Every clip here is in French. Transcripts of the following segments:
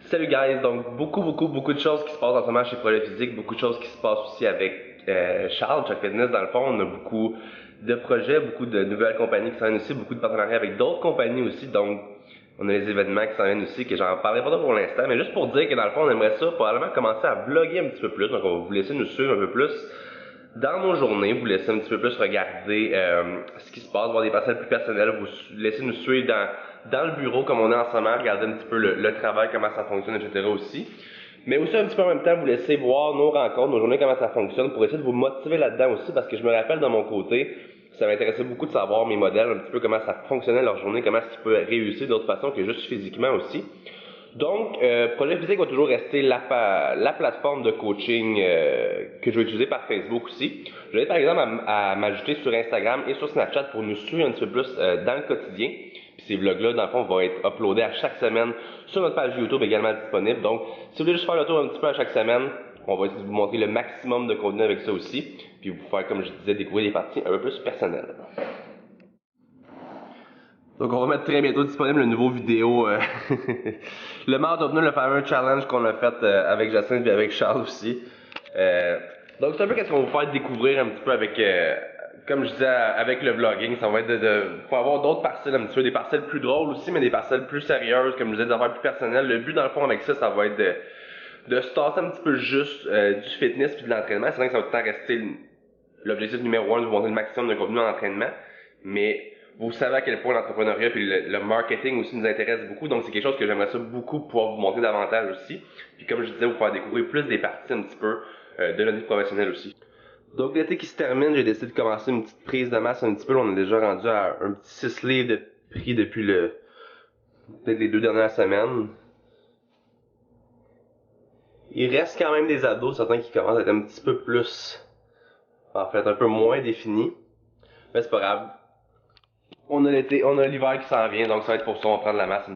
Salut guys, donc beaucoup de choses qui se passent en ce moment chez Projet Physique, beaucoup de choses qui se passent aussi avec Charles, Chuck Fitness. Dans le fond, on a beaucoup de projets, beaucoup de nouvelles compagnies qui s'en viennent aussi, beaucoup de partenariats avec d'autres compagnies aussi, donc on a les événements qui s'en viennent aussi, que j'en parlerai pas pour l'instant, mais juste pour dire que dans le fond, on aimerait ça probablement commencer à vlogger un petit peu plus, donc on va vous laisser nous suivre un peu plus dans nos journées, vous laisser un petit peu plus regarder ce qui se passe, voir des parcelles plus personnelles, vous laisser nous suivre dans le bureau comme on est en ce moment, regarder un petit peu le travail, comment ça fonctionne, etc. aussi. Mais aussi un petit peu en même temps, vous laisser voir nos rencontres, nos journées, comment ça fonctionne, pour essayer de vous motiver là-dedans aussi, parce que je me rappelle de mon côté, ça m'intéressait beaucoup de savoir mes modèles, un petit peu comment ça fonctionnait leur journée, comment est-ce qu'ils peuvent réussir d'autres façons que juste physiquement aussi. Donc, Projet Physique va toujours rester la plateforme de coaching que je vais utiliser par Facebook aussi. Je vais par exemple à m'ajouter sur Instagram et sur Snapchat pour nous suivre un petit peu plus dans le quotidien. Puis ces vlogs-là, dans le fond, vont être uploadés à chaque semaine sur notre page YouTube également disponible. Donc, si vous voulez juste faire le tour un petit peu à chaque semaine, on va essayer de vous montrer le maximum de contenu avec ça aussi. Puis vous faire, comme je disais, découvrir des parties un peu plus personnelles. Donc on va mettre très bientôt disponible une nouveau vidéo. Le Mount Opener, le fameux challenge qu'on a fait avec Jacinthe et avec Charles aussi. Donc c'est un peu qu'est-ce qu'on va vous faire découvrir un petit peu avec, comme je disais, avec le vlogging. Ça va être faut avoir d'autres parcelles un petit peu, des parcelles plus drôles aussi, mais des parcelles plus sérieuses, comme je disais, des affaires plus personnelles. Le but dans le fond avec ça, ça va être de se tasser un petit peu juste du fitness puis de l'entraînement. C'est vrai que ça va tout le temps rester l'objectif numéro un de vous montrer le maximum de contenu en entraînement, mais vous savez à quel point l'entrepreneuriat et le marketing aussi nous intéresse beaucoup, donc c'est quelque chose que j'aimerais ça beaucoup pouvoir vous montrer davantage aussi. Puis comme je disais, vous faire découvrir plus des parties un petit peu de notre vie professionnelle aussi. Donc l'été qui se termine, j'ai décidé de commencer une petite prise de masse un petit peu. On est déjà rendu à un petit 6 livres de prix depuis peut-être les 2 dernières semaines. Il reste quand même des abdos, certains qui commencent à être un petit peu plus, en fait, un peu moins définis. Mais c'est pas grave. On a l'été, on a l'hiver qui s'en vient, donc ça va être pour ça, on va prendre la masse.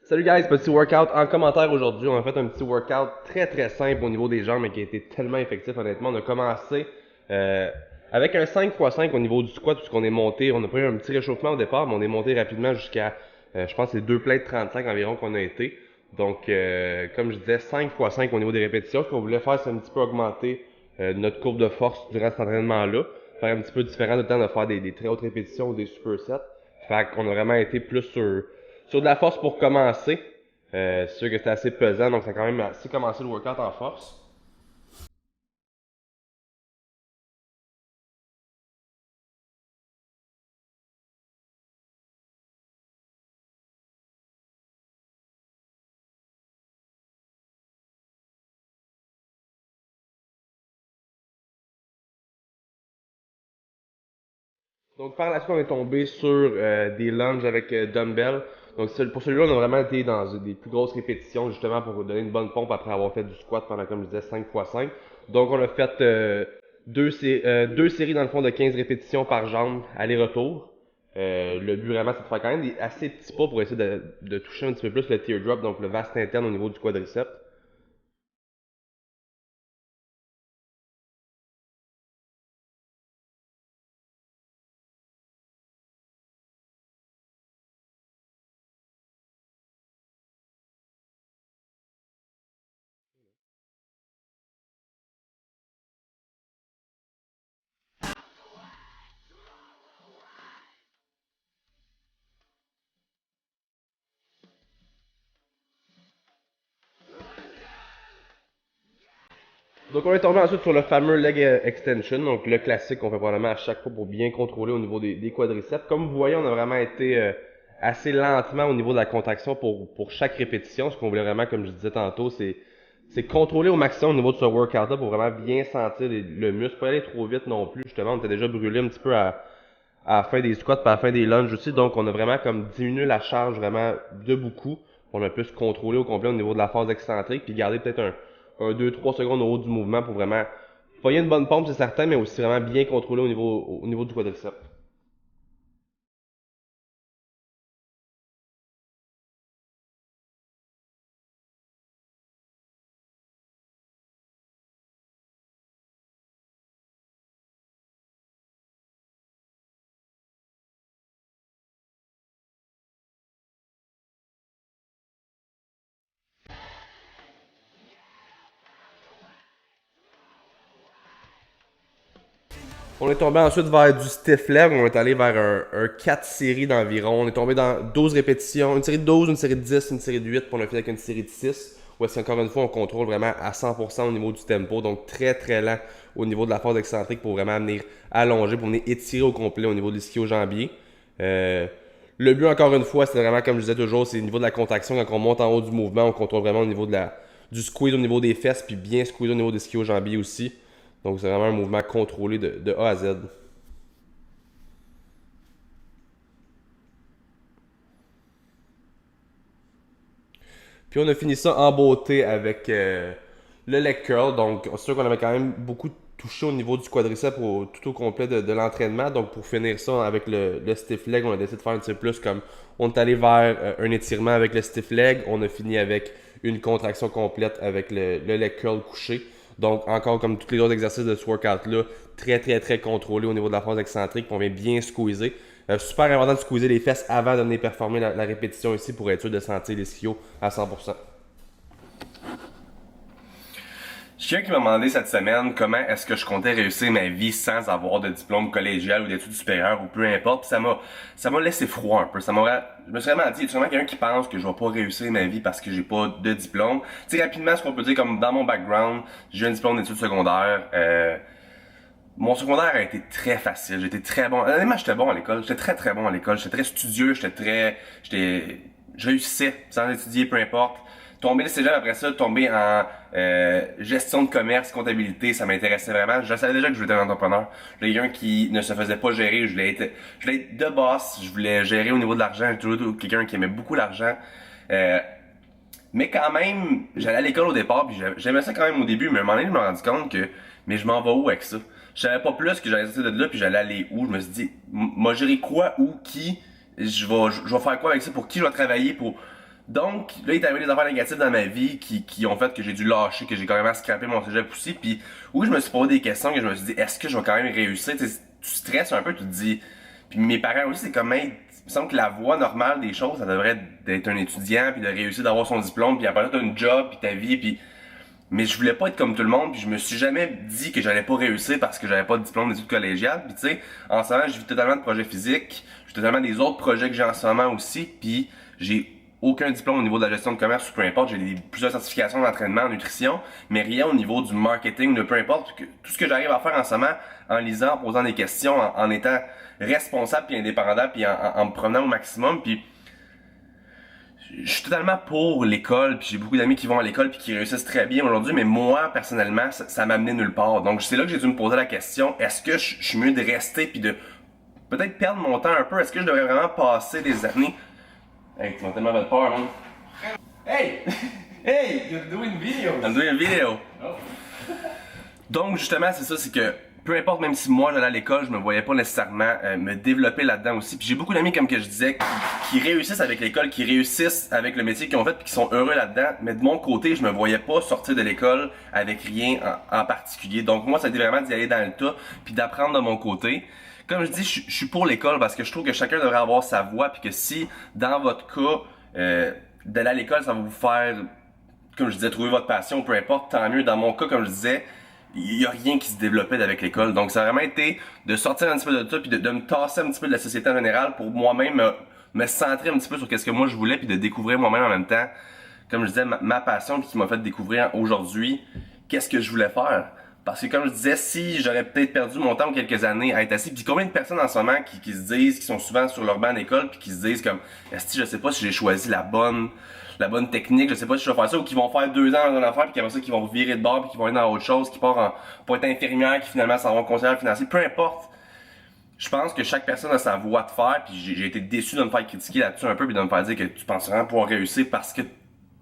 Salut guys, petit workout en commentaire aujourd'hui. On a fait un petit workout très simple au niveau des jambes, mais qui a été tellement effectif honnêtement. On a commencé avec un 5x5 au niveau du squat, puisqu'on est monté, on a pris un petit réchauffement au départ, mais on est monté rapidement jusqu'à, je pense, c'est 2 plates 35 environ qu'on a été. Donc, comme je disais, 5x5 au niveau des répétitions. Ce qu'on voulait faire, c'est un petit peu augmenter notre courbe de force durant cet entraînement-là. Faire un petit peu différent de temps de faire des très hautes répétitions ou des supersets. Fait qu'on a vraiment été plus sur de la force pour commencer. C'est sûr que c'était assez pesant, donc ça a quand même assez commencé le workout en force. Donc par la suite, on est tombé sur des lunges avec dumbbell. Donc pour celui-là, on a vraiment été dans des plus grosses répétitions, justement pour donner une bonne pompe après avoir fait du squat pendant, comme je disais, 5x5. Donc on a fait deux séries dans le fond de 15 répétitions par jambe, aller-retour. Le but vraiment, c'est de faire quand même des assez petits pas pour essayer de toucher un petit peu plus le teardrop, donc le vaste interne au niveau du quadriceps. Donc on est tombé ensuite sur le fameux leg extension, donc le classique qu'on fait probablement à chaque fois pour bien contrôler au niveau des quadriceps. Comme vous voyez, on a vraiment été assez lentement au niveau de la contraction pour chaque répétition. Ce qu'on voulait vraiment, comme je disais tantôt, c'est contrôler au maximum au niveau de ce workout-là pour vraiment bien sentir le muscle. Pas aller trop vite non plus, justement, on était déjà brûlé un petit peu à la fin des squats, puis à la fin des lunges aussi. Donc on a vraiment comme diminué la charge vraiment de beaucoup pour un peu se contrôler au complet au niveau de la phase excentrique, puis garder peut-être un 2-3 secondes au haut du mouvement pour vraiment pas une bonne pompe, c'est certain, mais aussi vraiment bien contrôler au niveau du quadriceps. On est tombé ensuite vers du stiff leg, on est allé vers un 4 séries d'environ. On est tombé dans 12 répétitions, une série de 12, une série de 10, une série de 8, puis on a fini avec une série de 6. Où est-ce qu'encore une fois, on contrôle vraiment à 100% au niveau du tempo, donc très très lent au niveau de la force excentrique pour vraiment venir allonger, pour venir étirer au complet au niveau de l'ischio-jambier. Le but, encore une fois, c'est vraiment, comme je disais toujours, c'est au niveau de la contraction. Quand on monte en haut du mouvement, on contrôle vraiment au niveau du squeeze au niveau des fesses, puis bien squeeze au niveau des ischio-jambiers aussi. Donc, c'est vraiment un mouvement contrôlé de A à Z. Puis, on a fini ça en beauté avec le leg curl. Donc, c'est sûr qu'on avait quand même beaucoup touché au niveau du quadriceps tout au complet de l'entraînement. Donc, pour finir ça avec le stiff leg, on a décidé de faire un petit peu plus comme on est allé vers un étirement avec le stiff leg. On a fini avec une contraction complète avec le leg curl couché. Donc, encore comme tous les autres exercices de ce workout-là, très, très, très contrôlé au niveau de la force excentrique. On vient bien squeezer. Super important de squeezer les fesses avant de venir performer la répétition ici pour être sûr de sentir les l'ischio à 100%. J'ai quelqu'un qui m'a demandé cette semaine comment est-ce que je comptais réussir ma vie sans avoir de diplôme collégial ou d'études supérieures ou peu importe. Puis ça m'a laissé froid un peu. Je me suis vraiment dit, il y a sûrement quelqu'un qui pense que je vais pas réussir ma vie parce que j'ai pas de diplôme. Tu sais, rapidement, ce qu'on peut dire, comme dans mon background, j'ai un diplôme d'études secondaires. Mon secondaire a été très facile. J'étais très bon. Honnêtement, j'étais bon à l'école. J'étais très très bon à l'école. J'étais très studieux. Je réussissais sans étudier, peu importe. Tomber le cégep après ça, tomber en gestion de commerce, comptabilité, ça m'intéressait vraiment. Je savais déjà que je voulais être un entrepreneur. Je voulais quelqu'un qui ne se faisait pas gérer. Je voulais être de boss. Je voulais gérer au niveau de l'argent. J'étais toujours quelqu'un qui aimait beaucoup l'argent. Mais quand même, j'allais à l'école au départ, puis j'aimais ça quand même au début, mais à un moment donné, je me suis rendu compte que, mais je m'en vais où avec ça? Je savais pas plus que j'allais sortir de là, puis j'allais aller où? Je me suis dit, moi, gérer quoi, où, qui? Je vais faire quoi avec ça? Pour qui je vais travailler? Donc, là, il est arrivé des affaires négatives dans ma vie qui ont fait que j'ai dû lâcher, que j'ai carrément scrappé mon cégep aussi, puis où je me suis posé des questions, que je me suis dit, est-ce que je vais quand même réussir? Tu stresses un peu, tu te dis, puis mes parents aussi, c'est comme, hey, il me semble que la voie normale des choses, ça devrait être d'être un étudiant, puis de réussir d'avoir son diplôme, puis après ça, t'as une job, puis ta vie, puis... Mais je voulais pas être comme tout le monde, puis je me suis jamais dit que j'allais pas réussir parce que j'avais pas de diplôme d'études collégiales. Puis tu sais, en ce moment, je vis totalement de projets physiques, je vis totalement des autres projets que j'ai en ce moment aussi, puis j'ai aucun diplôme au niveau de la gestion de commerce ou peu importe, j'ai plusieurs certifications d'entraînement en nutrition, mais rien au niveau du marketing, de peu importe. Tout ce que j'arrive à faire en ce moment, en lisant, en posant des questions, en étant responsable puis indépendant, puis en me promenant au maximum, puis je suis totalement pour l'école, puis j'ai beaucoup d'amis qui vont à l'école puis qui réussissent très bien aujourd'hui, mais moi, personnellement, ça m'a amené nulle part. Donc c'est là que j'ai dû me poser la question, est-ce que je suis mieux de rester puis de peut-être perdre mon temps un peu? Est-ce que je devrais vraiment passer des années... Hey, tu m'as tellement fait peur, man. Hey! Hey! You're doing videos! I'm doing a video! Donc justement, c'est ça, c'est que peu importe, même si moi j'allais à l'école, je me voyais pas nécessairement me développer là-dedans aussi. Puis j'ai beaucoup d'amis, comme que je disais, qui réussissent avec l'école, qui réussissent avec le métier qu'ils ont fait, puis qui sont heureux là-dedans. Mais de mon côté, je me voyais pas sortir de l'école avec rien en particulier. Donc moi, ça a été vraiment d'y aller dans le tas, puis d'apprendre de mon côté. Comme je dis, je suis pour l'école parce que je trouve que chacun devrait avoir sa voie, puis que si, dans votre cas, d'aller à l'école, ça va vous faire, comme je disais, trouver votre passion, peu importe, tant mieux. Dans mon cas, comme je disais, il y a rien qui se développait avec l'école. Donc ça a vraiment été de sortir un petit peu de ça, puis de me tasser un petit peu de la société en général pour moi-même me centrer un petit peu sur qu'est-ce que moi je voulais, puis de découvrir moi-même en même temps, comme je disais, ma passion, puis qui m'a fait découvrir aujourd'hui qu'est-ce que je voulais faire. Parce que comme je disais, si j'aurais peut-être perdu mon temps quelques années à être assis, puis combien de personnes en ce moment qui se disent, qui sont souvent sur leur banc d'école, puis qui se disent comme, est-ce que je sais pas si j'ai choisi la bonne technique, je sais pas si je vais faire ça, ou qui vont faire 2 ans dans une affaire, puis après ça, qui vont virer de bord, puis qui vont aller dans autre chose, qui partent pour être infirmière, qui finalement s'en vont conseillère financier, peu importe. Je pense que chaque personne a sa voie de faire, puis j'ai été déçu de me faire critiquer là-dessus un peu, puis de me faire dire que tu penses vraiment pouvoir réussir parce que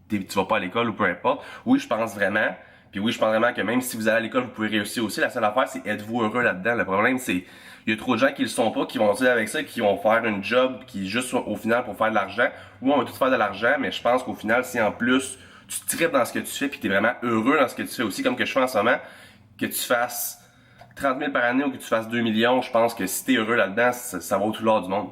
tu vas pas à l'école ou peu importe. Oui, je pense vraiment. Puis oui, je pense vraiment que même si vous allez à l'école, vous pouvez réussir aussi. La seule affaire, c'est êtes-vous heureux là-dedans. Le problème, c'est il y a trop de gens qui le sont pas, qui vont dire avec ça, qui vont faire une job qui est juste au final pour faire de l'argent. Oui, on va tout faire de l'argent, mais je pense qu'au final, si en plus tu te tripes dans ce que tu fais, puis t'es vraiment heureux dans ce que tu fais aussi, comme que je fais en ce moment, que tu fasses 30 000 par année ou que tu fasses 2 millions, je pense que si t'es heureux là-dedans, ça vaut tout l'or du monde.